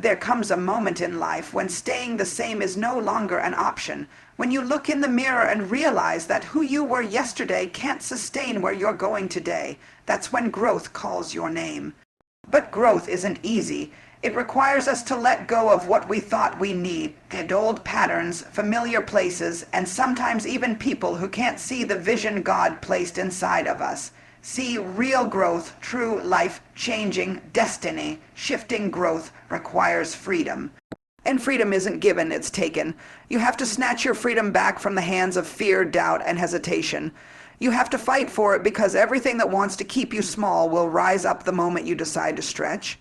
There comes a moment in life when staying the same is no longer an option, when you look in the mirror and realize that who you were yesterday can't sustain where you're going today. That's when growth calls your name. But growth isn't easy. It requires us to let go of what we thought we needed, old patterns, familiar places, and sometimes even people who can't see the vision God placed inside of us. See, real growth, true life-changing, destiny-shifting growth requires freedom. And freedom isn't given, it's taken. You have to snatch your freedom back from the hands of fear, doubt, and hesitation. You have to fight for it because everything that wants to keep you small will rise up the moment you decide to stretch.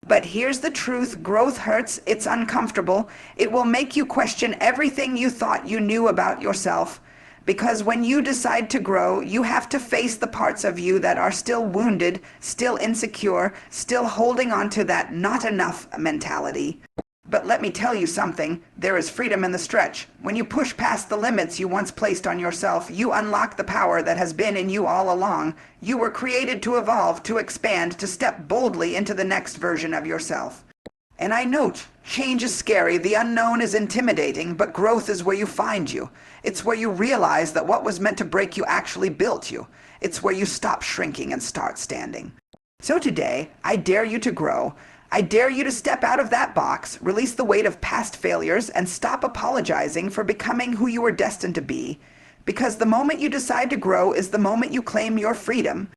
But here's the truth, growth hurts, it's uncomfortable. It will make you question everything you thought you knew about yourself. Because when you decide to grow, you have to face the parts of you that are still wounded, still insecure, still holding on to that not enough mentality. But let me tell you something, there is freedom in the stretch. When you push past the limits you once placed on yourself, you unlock the power that has been in you all along. You were created to evolve, to expand, to step boldly into the next version of yourself. And I note, change is scary, the unknown is intimidating, but growth is where you find you. It's where you realize that what was meant to break you actually built you. It's where you stop shrinking and start standing. So today, I dare you to grow. I dare you to step out of that box, release the weight of past failures, and stop apologizing for becoming who you were destined to be. Because the moment you decide to grow is the moment you claim your freedom.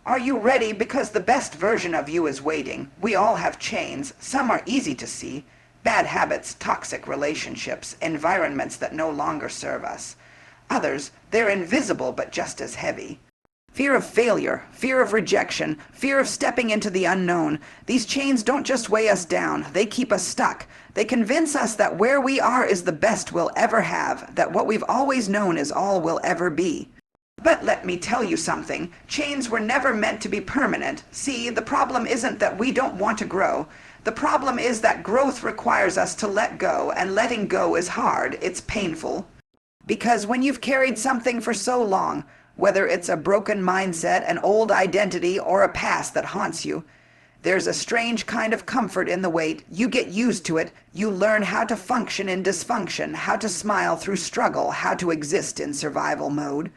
Are you ready? Because the best version of you is waiting. We all have chains. Some are easy to see. Bad habits, toxic relationships, environments that no longer serve us. Others, they're invisible but just as heavy. Fear of failure, fear of rejection, fear of stepping into the unknown. These chains don't just weigh us down, they keep us stuck. They convince us that where we are is the best we'll ever have, that what we've always known is all we'll ever be. But let me tell you something, chains were never meant to be permanent. See, the problem isn't that we don't want to grow. The problem is that growth requires us to let go, and letting go is hard, it's painful. Because when you've carried something for so long, whether it's a broken mindset, an old identity, or a past that haunts you, there's a strange kind of comfort in the weight. You get used to it. You learn how to function in dysfunction, how to smile through struggle, how to exist in survival mode.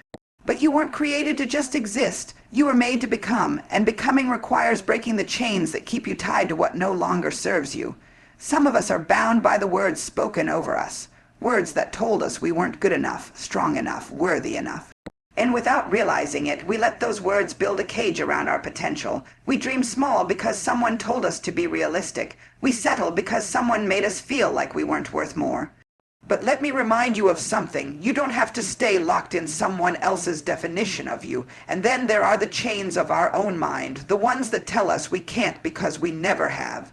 But you weren't created to just exist. You were made to become, and becoming requires breaking the chains that keep you tied to what no longer serves you. Some of us are bound by the words spoken over us, words that told us we weren't good enough, strong enough, worthy enough. And without realizing it, we let those words build a cage around our potential. We dream small because someone told us to be realistic. We settle because someone made us feel like we weren't worth more. But let me remind you of something. You don't have to stay locked in someone else's definition of you. And then there are the chains of our own mind, the ones that tell us we can't because we never have.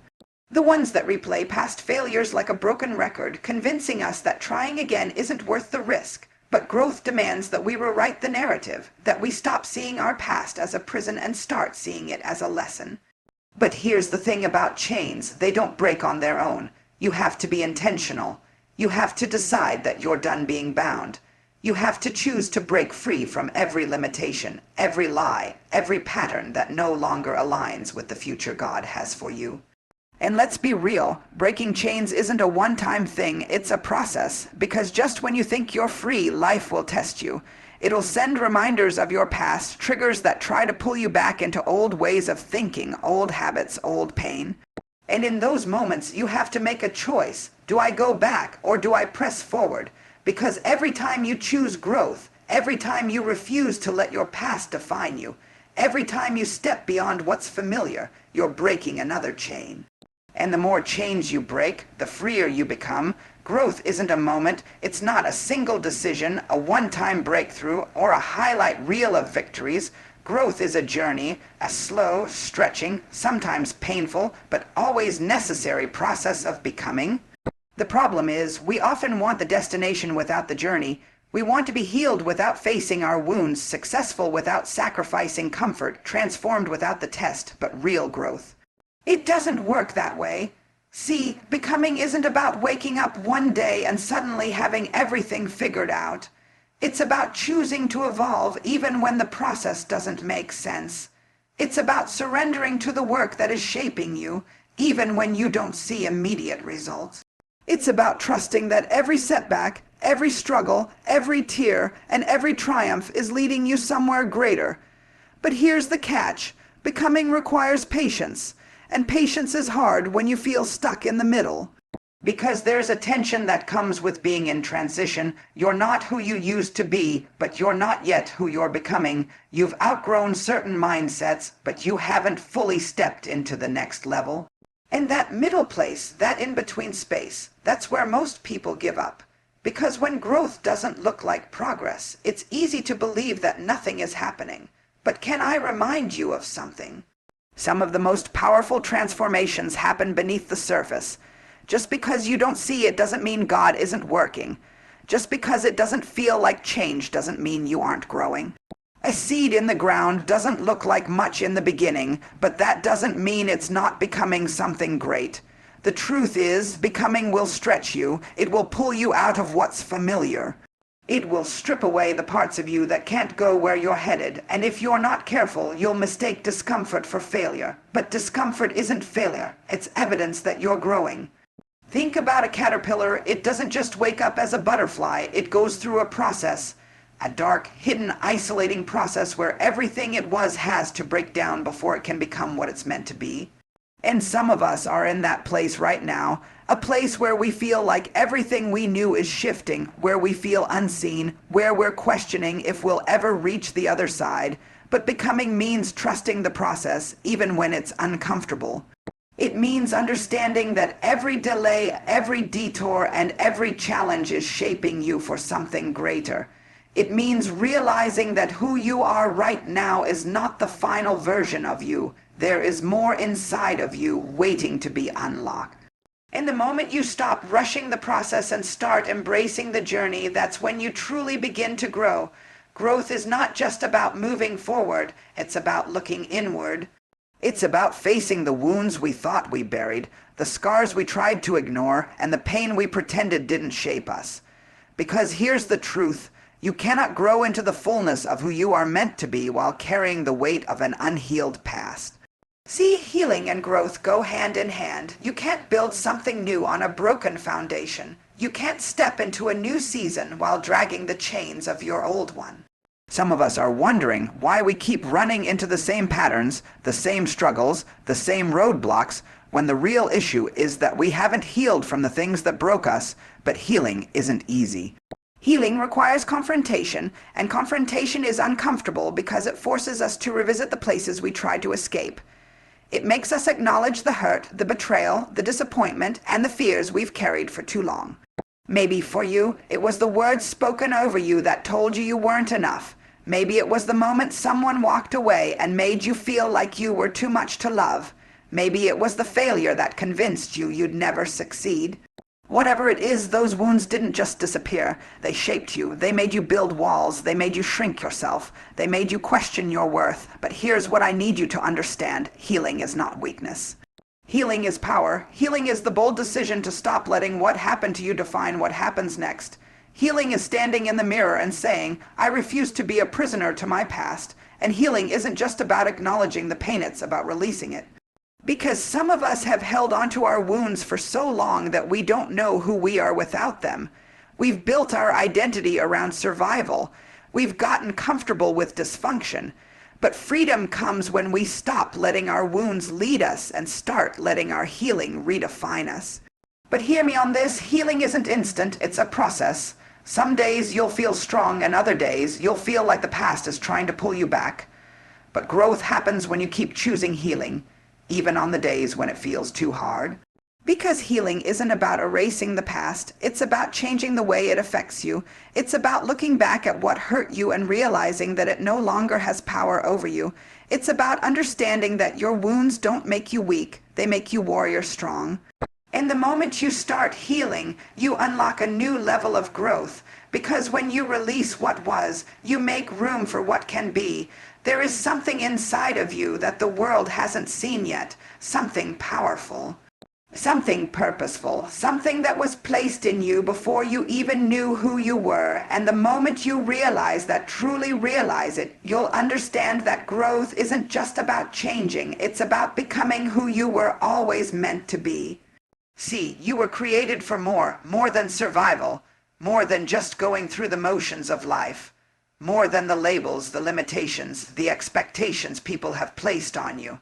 The ones that replay past failures like a broken record, convincing us that trying again isn't worth the risk. But growth demands that we rewrite the narrative, that we stop seeing our past as a prison and start seeing it as a lesson. But here's the thing about chains, they don't break on their own. You have to be intentional. You have to decide that you're done being bound. You have to choose to break free from every limitation, every lie, every pattern that no longer aligns with the future God has for you. And let's be real, breaking chains isn't a one-time thing, it's a process. Because just when you think you're free, life will test you. It'll send reminders of your past, triggers that try to pull you back into old ways of thinking, old habits, old pain. And in those moments, you have to make a choice. Do I go back or do I press forward? Because every time you choose growth, every time you refuse to let your past define you, every time you step beyond what's familiar, you're breaking another chain. And the more chains you break, the freer you become. Growth isn't a moment, it's not a single decision, a one-time breakthrough, or a highlight reel of victories. Growth is a journey, a slow, stretching, sometimes painful, but always necessary process of becoming. The problem is, we often want the destination without the journey. We want to be healed without facing our wounds, successful without sacrificing comfort, transformed without the test, but real growth. It doesn't work that way. See, becoming isn't about waking up one day and suddenly having everything figured out. It's about choosing to evolve even when the process doesn't make sense. It's about surrendering to the work that is shaping you, even when you don't see immediate results. It's about trusting that every setback, every struggle, every tear, and every triumph is leading you somewhere greater. But here's the catch. Becoming requires patience, and patience is hard when you feel stuck in the middle. Because there's a tension that comes with being in transition. You're not who you used to be, but you're not yet who you're becoming. You've outgrown certain mindsets, but you haven't fully stepped into the next level. And that middle place, that in-between space, that's where most people give up. Because when growth doesn't look like progress, it's easy to believe that nothing is happening. But can I remind you of something? Some of the most powerful transformations happen beneath the surface. Just because you don't see it doesn't mean God isn't working. Just because it doesn't feel like change doesn't mean you aren't growing. A seed in the ground doesn't look like much in the beginning, but that doesn't mean it's not becoming something great. The truth is, becoming will stretch you. It will pull you out of what's familiar. It will strip away the parts of you that can't go where you're headed, and if you're not careful, you'll mistake discomfort for failure. But discomfort isn't failure. It's evidence that you're growing. Think about a caterpillar. It doesn't just wake up as a butterfly. It goes through a process. A dark, hidden, isolating process where everything it was has to break down before it can become what it's meant to be. And some of us are in that place right now, a place where we feel like everything we knew is shifting, where we feel unseen, where we're questioning if we'll ever reach the other side. But becoming means trusting the process, even when it's uncomfortable. It means understanding that every delay, every detour, and every challenge is shaping you for something greater. It means realizing that who you are right now is not the final version of you. There is more inside of you waiting to be unlocked. And the moment you stop rushing the process and start embracing the journey, that's when you truly begin to grow. Growth is not just about moving forward, it's about looking inward. It's about facing the wounds we thought we buried, the scars we tried to ignore, and the pain we pretended didn't shape us. Because here's the truth. You cannot grow into the fullness of who you are meant to be while carrying the weight of an unhealed past. See, healing and growth go hand in hand. You can't build something new on a broken foundation. You can't step into a new season while dragging the chains of your old one. Some of us are wondering why we keep running into the same patterns, the same struggles, the same roadblocks, when the real issue is that we haven't healed from the things that broke us, but healing isn't easy. Healing requires confrontation, and confrontation is uncomfortable because it forces us to revisit the places we tried to escape. It makes us acknowledge the hurt, the betrayal, the disappointment, and the fears we've carried for too long. Maybe for you, it was the words spoken over you that told you weren't enough. Maybe it was the moment someone walked away and made you feel like you were too much to love. Maybe it was the failure that convinced you you'd never succeed. Whatever it is, those wounds didn't just disappear. They shaped you. They made you build walls. They made you shrink yourself. They made you question your worth. But here's what I need you to understand. Healing is not weakness. Healing is power. Healing is the bold decision to stop letting what happened to you define what happens next. Healing is standing in the mirror and saying, I refuse to be a prisoner to my past. And healing isn't just about acknowledging the pain, it's about releasing it. Because some of us have held onto our wounds for so long that we don't know who we are without them. We've built our identity around survival. We've gotten comfortable with dysfunction. But freedom comes when we stop letting our wounds lead us and start letting our healing redefine us. But hear me on this, healing isn't instant, it's a process. Some days you'll feel strong and other days you'll feel like the past is trying to pull you back. But growth happens when you keep choosing healing, even on the days when it feels too hard. Because healing isn't about erasing the past, it's about changing the way it affects you. It's about looking back at what hurt you and realizing that it no longer has power over you. It's about understanding that your wounds don't make you weak, they make you warrior strong. And the moment you start healing, you unlock a new level of growth. Because when you release what was, you make room for what can be. There is something inside of you that the world hasn't seen yet, something powerful. Something purposeful, something that was placed in you before you even knew who you were, and the moment you truly realize it, you'll understand that growth isn't just about changing, it's about becoming who you were always meant to be. See, you were created for more than survival, more than just going through the motions of life, more than the labels, the limitations, the expectations people have placed on you.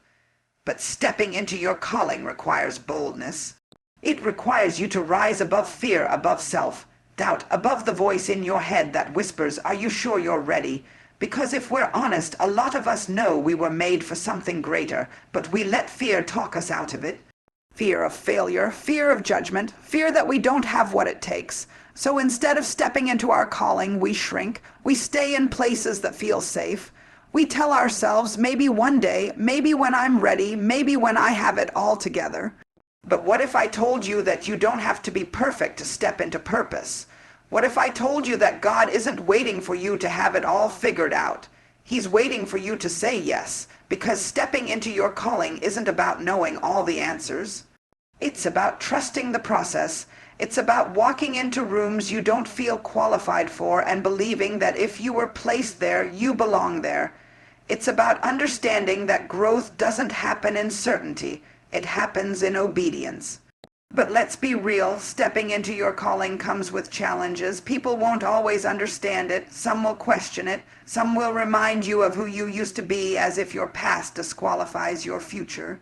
But stepping into your calling requires boldness. It requires you to rise above fear, above self-doubt, above the voice in your head that whispers, "Are you sure you're ready?" Because if we're honest, a lot of us know we were made for something greater, but we let fear talk us out of it. Fear of failure, fear of judgment, fear that we don't have what it takes. So instead of stepping into our calling, we shrink, we stay in places that feel safe. We tell ourselves, maybe one day, maybe when I'm ready, maybe when I have it all together. But what if I told you that you don't have to be perfect to step into purpose? What if I told you that God isn't waiting for you to have it all figured out? He's waiting for you to say yes, because stepping into your calling isn't about knowing all the answers. It's about trusting the process. It's about walking into rooms you don't feel qualified for and believing that if you were placed there, you belong there. It's about understanding that growth doesn't happen in certainty. It happens in obedience. But let's be real, stepping into your calling comes with challenges. People won't always understand it. Some will question it. Some will remind you of who you used to be as if your past disqualifies your future.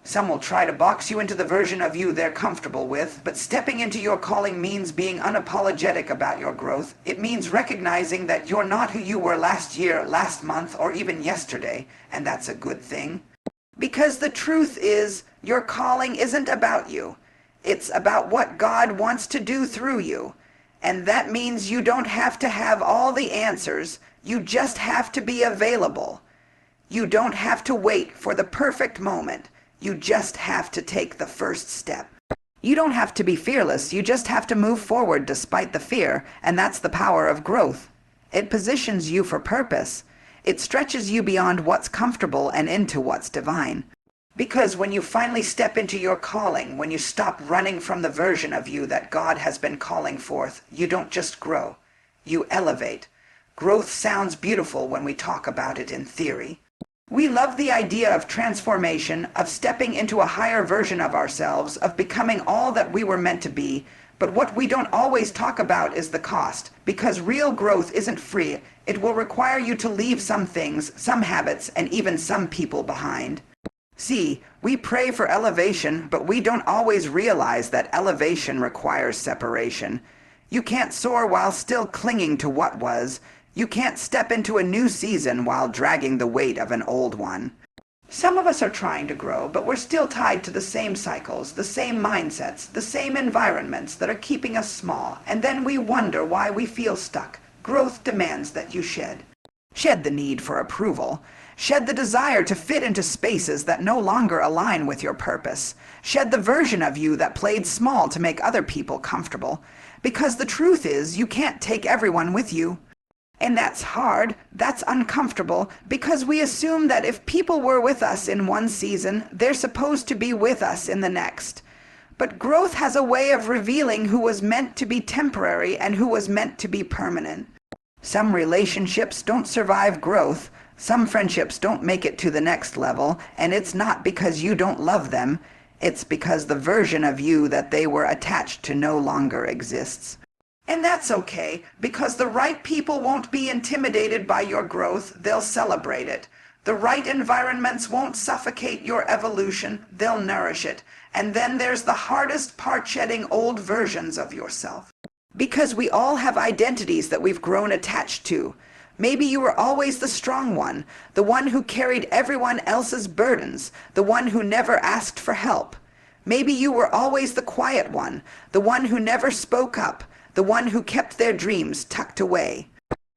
Some will try to box you into the version of you they're comfortable with, but stepping into your calling means being unapologetic about your growth. It means recognizing that you're not who you were last year, last month, or even yesterday, and that's a good thing. Because the truth is, your calling isn't about you. It's about what God wants to do through you. And that means you don't have to have all the answers. You just have to be available. You don't have to wait for the perfect moment. You just have to take the first step. You don't have to be fearless. You just have to move forward despite the fear, and that's the power of growth. It positions you for purpose. It stretches you beyond what's comfortable and into what's divine. Because when you finally step into your calling, when you stop running from the version of you that God has been calling forth, you don't just grow. You elevate. Growth sounds beautiful when we talk about it in theory. We love the idea of transformation, of stepping into a higher version of ourselves, of becoming all that we were meant to be, but what we don't always talk about is the cost, because real growth isn't free. It will require you to leave some things, some habits, and even some people behind. See, we pray for elevation, but we don't always realize that elevation requires separation. You can't soar while still clinging to what was. You can't step into a new season while dragging the weight of an old one. Some of us are trying to grow, but we're still tied to the same cycles, the same mindsets, the same environments that are keeping us small, and then we wonder why we feel stuck. Growth demands that you shed. Shed the need for approval. Shed the desire to fit into spaces that no longer align with your purpose. Shed the version of you that played small to make other people comfortable. Because the truth is, you can't take everyone with you. And that's hard, that's uncomfortable, because we assume that if people were with us in one season, they're supposed to be with us in the next. But growth has a way of revealing who was meant to be temporary and who was meant to be permanent. Some relationships don't survive growth, some friendships don't make it to the next level, and it's not because you don't love them, it's because the version of you that they were attached to no longer exists. And that's okay, because the right people won't be intimidated by your growth, they'll celebrate it. The right environments won't suffocate your evolution, they'll nourish it. And then there's the hardest part, shedding old versions of yourself. Because we all have identities that we've grown attached to. Maybe you were always the strong one, the one who carried everyone else's burdens, the one who never asked for help. Maybe you were always the quiet one, the one who never spoke up, the one who kept their dreams tucked away.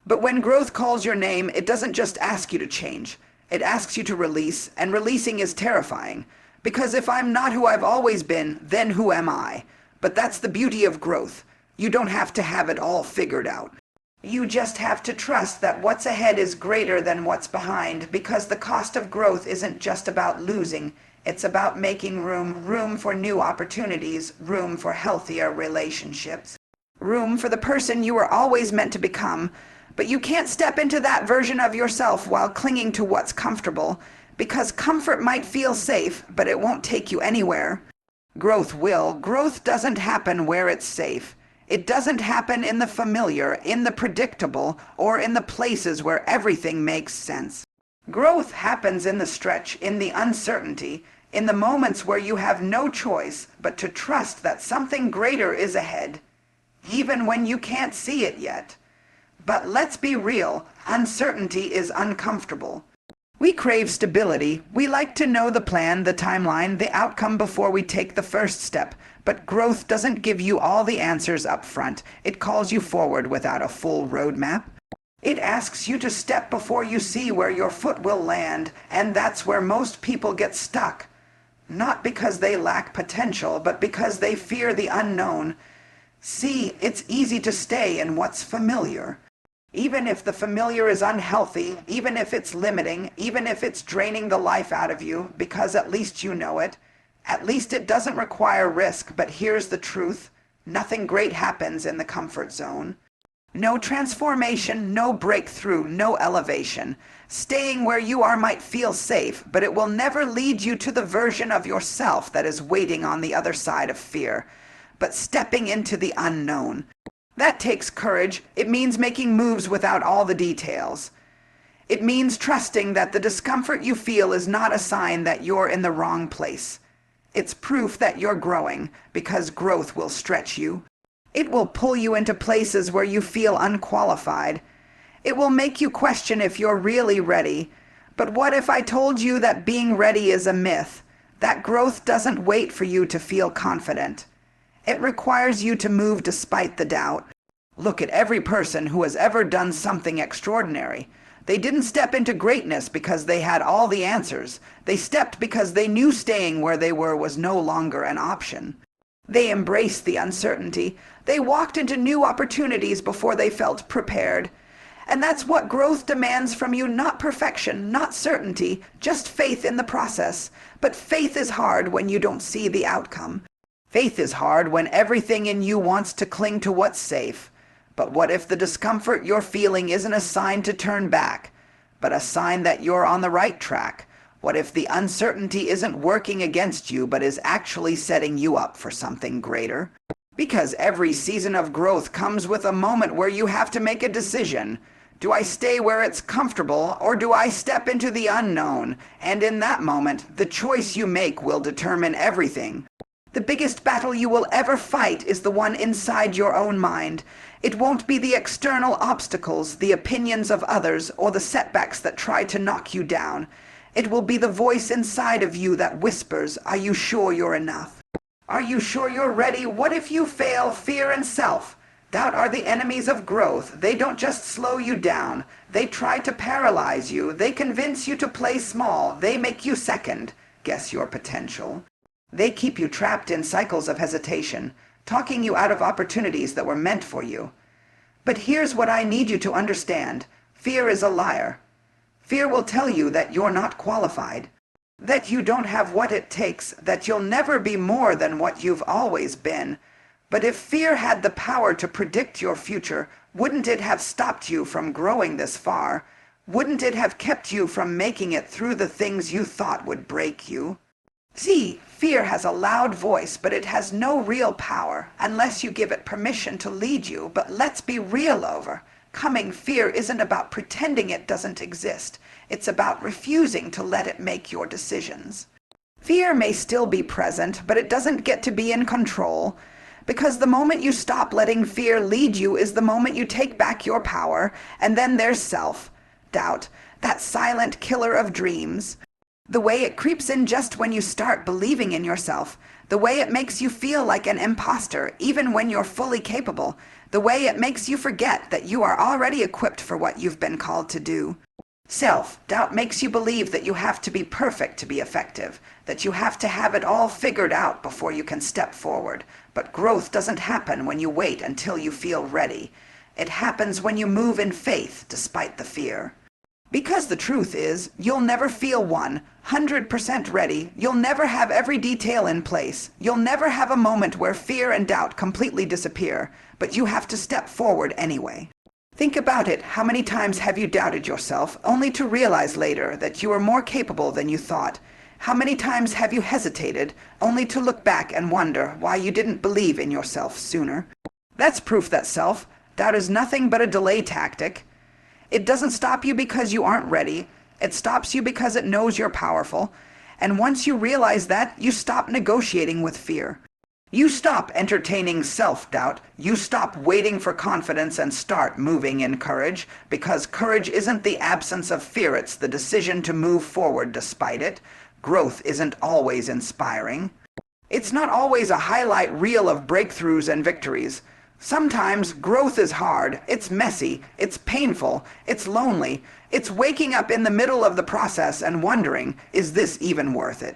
But when growth calls your name, it doesn't just ask you to change. It asks you to release, and releasing is terrifying. Because if I'm not who I've always been, then who am I? But that's the beauty of growth. You don't have to have it all figured out. You just have to trust that what's ahead is greater than what's behind, because the cost of growth isn't just about losing. It's about making room for new opportunities, room for healthier relationships, room for the person you were always meant to become. But you can't step into that version of yourself while clinging to what's comfortable, because comfort might feel safe, but it won't take you anywhere. Growth will. Growth doesn't happen where it's safe. It doesn't happen in the familiar, in the predictable, or in the places where everything makes sense. Growth happens in the stretch, in the uncertainty, in the moments where you have no choice but to trust that something greater is ahead, even when you can't see it yet. But let's be real, uncertainty is uncomfortable. We crave stability. We like to know the plan, the timeline, the outcome before we take the first step. But growth doesn't give you all the answers up front. It calls you forward without a full roadmap. It asks you to step before you see where your foot will land, and that's where most people get stuck. Not because they lack potential, but because they fear the unknown. See, it's easy to stay in what's familiar. Even if the familiar is unhealthy, even if it's limiting, even if it's draining the life out of you, because at least you know it. At least it doesn't require risk, but here's the truth. Nothing great happens in the comfort zone. No transformation, no breakthrough, no elevation. Staying where you are might feel safe, but it will never lead you to the version of yourself that is waiting on the other side of fear. But stepping into the unknown. That takes courage. It means making moves without all the details. It means trusting that the discomfort you feel is not a sign that you're in the wrong place. It's proof that you're growing, because growth will stretch you. It will pull you into places where you feel unqualified. It will make you question if you're really ready. But what if I told you that being ready is a myth? That growth doesn't wait for you to feel confident. It requires you to move despite the doubt. Look at every person who has ever done something extraordinary. They didn't step into greatness because they had all the answers. They stepped because they knew staying where they were was no longer an option. They embraced the uncertainty. They walked into new opportunities before they felt prepared. And that's what growth demands from you, not perfection, not certainty, just faith in the process. But faith is hard when you don't see the outcome. Faith is hard when everything in you wants to cling to what's safe. But what if the discomfort you're feeling isn't a sign to turn back, but a sign that you're on the right track? What if the uncertainty isn't working against you, but is actually setting you up for something greater? Because every season of growth comes with a moment where you have to make a decision. Do I stay where it's comfortable, or do I step into the unknown? And in that moment, the choice you make will determine everything. The biggest battle you will ever fight is the one inside your own mind. It won't be the external obstacles, the opinions of others, or the setbacks that try to knock you down. It will be the voice inside of you that whispers, "Are you sure you're enough? Are you sure you're ready? What if you fail?" Fear and self doubt are the enemies of growth. They don't just slow you down. They try to paralyze you. They convince you to play small. They make you second guess your potential. They keep you trapped in cycles of hesitation, talking you out of opportunities that were meant for you. But here's what I need you to understand. Fear is a liar. Fear will tell you that you're not qualified, that you don't have what it takes, that you'll never be more than what you've always been. But if fear had the power to predict your future, wouldn't it have stopped you from growing this far? Wouldn't it have kept you from making it through the things you thought would break you? See, fear has a loud voice, but it has no real power unless you give it permission to lead you. But let's be real overcoming fear isn't about pretending it doesn't exist. It's about refusing to let it make your decisions. Fear may still be present, but it doesn't get to be in control. Because the moment you stop letting fear lead you is the moment you take back your power. And then there's self-doubt, that silent killer of dreams. The way it creeps in just when you start believing in yourself. The way it makes you feel like an imposter, even when you're fully capable. The way it makes you forget that you are already equipped for what you've been called to do. Self-doubt makes you believe that you have to be perfect to be effective, that you have to have it all figured out before you can step forward. But growth doesn't happen when you wait until you feel ready. It happens when you move in faith despite the fear. Because the truth is, you'll never feel 100% ready. You'll never have every detail in place. You'll never have a moment where fear and doubt completely disappear, but you have to step forward anyway. Think about it. How many times have you doubted yourself, only to realize later that you are more capable than you thought? How many times have you hesitated, only to look back and wonder why you didn't believe in yourself sooner? That's proof that self-doubt is nothing but a delay tactic. It doesn't stop you because you aren't ready. It stops you because it knows you're powerful. And once you realize that, you stop negotiating with fear. You stop entertaining self-doubt. You stop waiting for confidence and start moving in courage, because courage isn't the absence of fear, it's the decision to move forward despite it. Growth isn't always inspiring. It's not always a highlight reel of breakthroughs and victories. Sometimes growth is hard, it's messy, it's painful, it's lonely. It's waking up in the middle of the process and wondering, is this even worth it?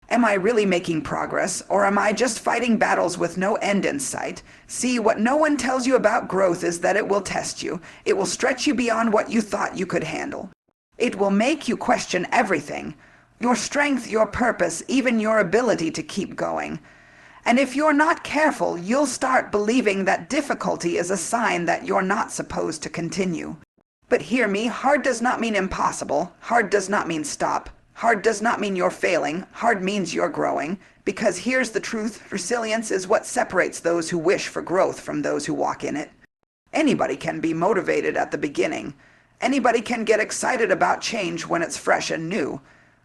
Am I really making progress, or am I just fighting battles with no end in sight? See, what no one tells you about growth is that it will test you. It will stretch you beyond what you thought you could handle. It will make you question everything. Your strength, your purpose, even your ability to keep going. And if you're not careful, you'll start believing that difficulty is a sign that you're not supposed to continue. But hear me, hard does not mean impossible. Hard does not mean stop. Hard does not mean you're failing. Hard means you're growing. Because here's the truth, resilience is what separates those who wish for growth from those who walk in it. Anybody can be motivated at the beginning. Anybody can get excited about change when it's fresh and new.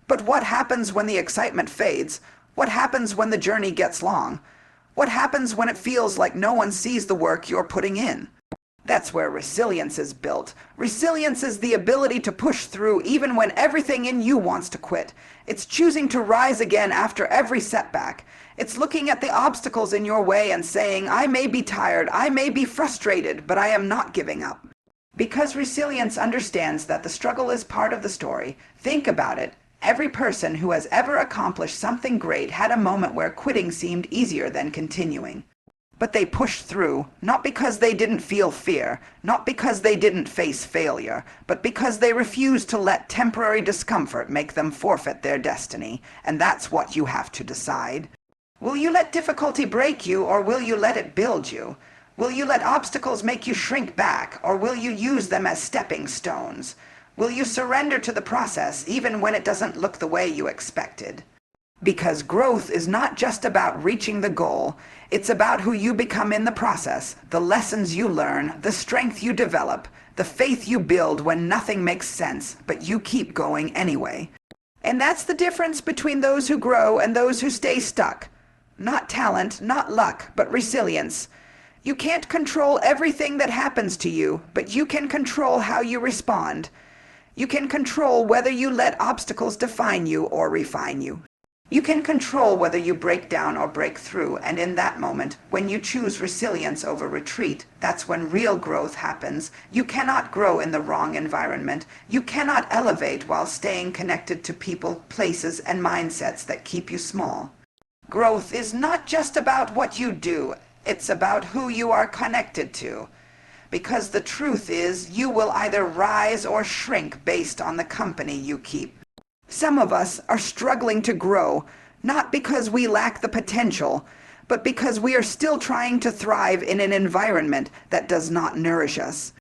But what happens when the excitement fades? What happens when the journey gets long? What happens when it feels like no one sees the work you're putting in? That's where resilience is built. Resilience is the ability to push through even when everything in you wants to quit. It's choosing to rise again after every setback. It's looking at the obstacles in your way and saying, I may be tired, I may be frustrated, but I am not giving up. Because resilience understands that the struggle is part of the story. Think about it. Every person who has ever accomplished something great had a moment where quitting seemed easier than continuing. But they pushed through, not because they didn't feel fear, not because they didn't face failure, but because they refused to let temporary discomfort make them forfeit their destiny. And that's what you have to decide. Will you let difficulty break you, or will you let it build you? Will you let obstacles make you shrink back, or will you use them as stepping stones? Will you surrender to the process even when it doesn't look the way you expected? Because growth is not just about reaching the goal, it's about who you become in the process, the lessons you learn, the strength you develop, the faith you build when nothing makes sense, but you keep going anyway. And that's the difference between those who grow and those who stay stuck. Not talent, not luck, but resilience. You can't control everything that happens to you, but you can control how you respond. You can control whether you let obstacles define you or refine you. You can control whether you break down or break through, and in that moment, when you choose resilience over retreat, that's when real growth happens. You cannot grow in the wrong environment. You cannot elevate while staying connected to people, places, and mindsets that keep you small. Growth is not just about what you do, it's about who you are connected to. Because the truth is, you will either rise or shrink based on the company you keep. Some of us are struggling to grow, not because we lack the potential, but because we are still trying to thrive in an environment that does not nourish us.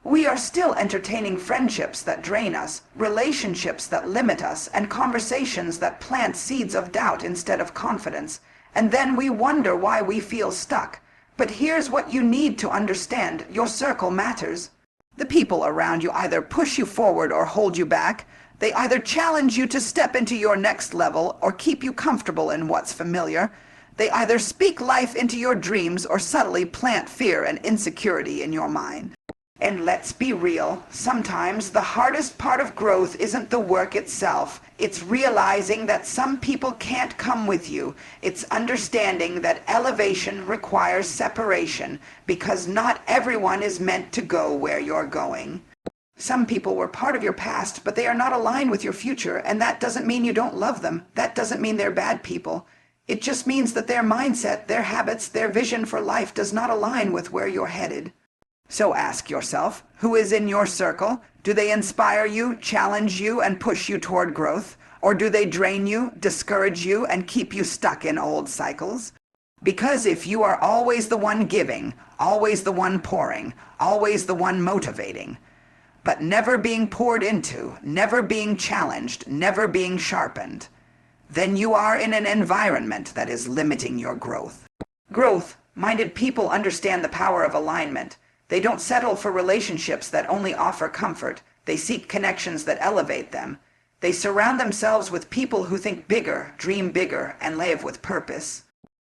We are still entertaining friendships that drain us, relationships that limit us, and conversations that plant seeds of doubt instead of confidence. And then we wonder why we feel stuck. But here's what you need to understand. Your circle matters. The people around you either push you forward or hold you back. They either challenge you to step into your next level or keep you comfortable in what's familiar. They either speak life into your dreams or subtly plant fear and insecurity in your mind. And let's be real, sometimes the hardest part of growth isn't the work itself. It's realizing that some people can't come with you. It's understanding that elevation requires separation, because not everyone is meant to go where you're going. Some people were part of your past, but they are not aligned with your future, and that doesn't mean you don't love them. That doesn't mean they're bad people. It just means that their mindset, their habits, their vision for life does not align with where you're headed. So ask yourself, who is in your circle? Do they inspire you, challenge you, and push you toward growth? Or do they drain you, discourage you, and keep you stuck in old cycles? Because if you are always the one giving, always the one pouring, always the one motivating, but never being poured into, never being challenged, never being sharpened, then you are in an environment that is limiting your growth. Growth-minded people understand the power of alignment. They don't settle for relationships that only offer comfort. They seek connections that elevate them. They surround themselves with people who think bigger, dream bigger, and live with purpose.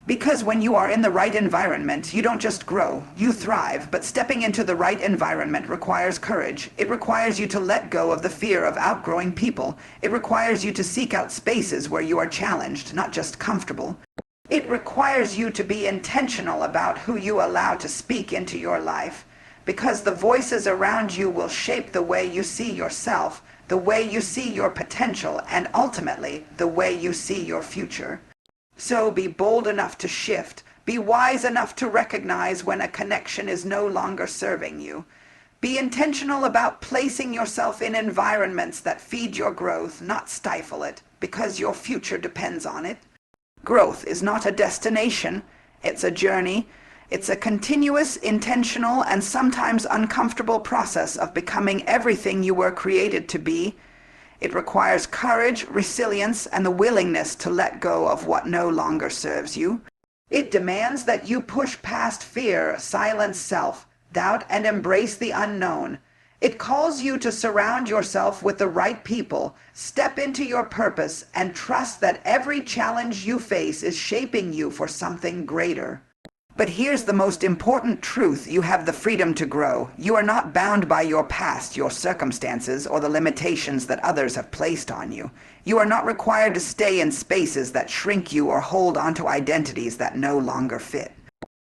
Because when you are in the right environment, you don't just grow, you thrive. But stepping into the right environment requires courage. It requires you to let go of the fear of outgrowing people. It requires you to seek out spaces where you are challenged, not just comfortable. It requires you to be intentional about who you allow to speak into your life, because the voices around you will shape the way you see yourself, the way you see your potential, and ultimately, the way you see your future. So be bold enough to shift. Be wise enough to recognize when a connection is no longer serving you. Be intentional about placing yourself in environments that feed your growth, not stifle it, because your future depends on it. Growth is not a destination, it's a journey. It's a continuous, intentional, and sometimes uncomfortable process of becoming everything you were created to be. It requires courage, resilience, and the willingness to let go of what no longer serves you. It demands that you push past fear, silence self-doubt, and embrace the unknown. It calls you to surround yourself with the right people, step into your purpose, and trust that every challenge you face is shaping you for something greater. But here's the most important truth: you have the freedom to grow. You are not bound by your past, your circumstances, or the limitations that others have placed on you. You are not required to stay in spaces that shrink you or hold onto identities that no longer fit.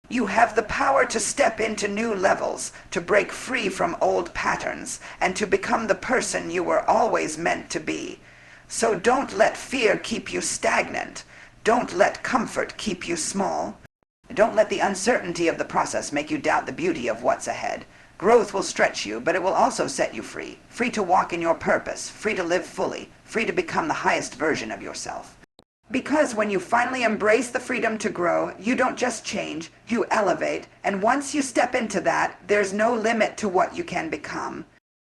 You have the power to step into new levels, to break free from old patterns, and to become the person you were always meant to be. So don't let fear keep you stagnant. Don't let comfort keep you small. Don't let the uncertainty of the process make you doubt the beauty of what's ahead. Growth will stretch you, but it will also set you free. Free to walk in your purpose, free to live fully, free to become the highest version of yourself. Because when you finally embrace the freedom to grow, you don't just change, you elevate. And once you step into that, there's no limit to what you can become.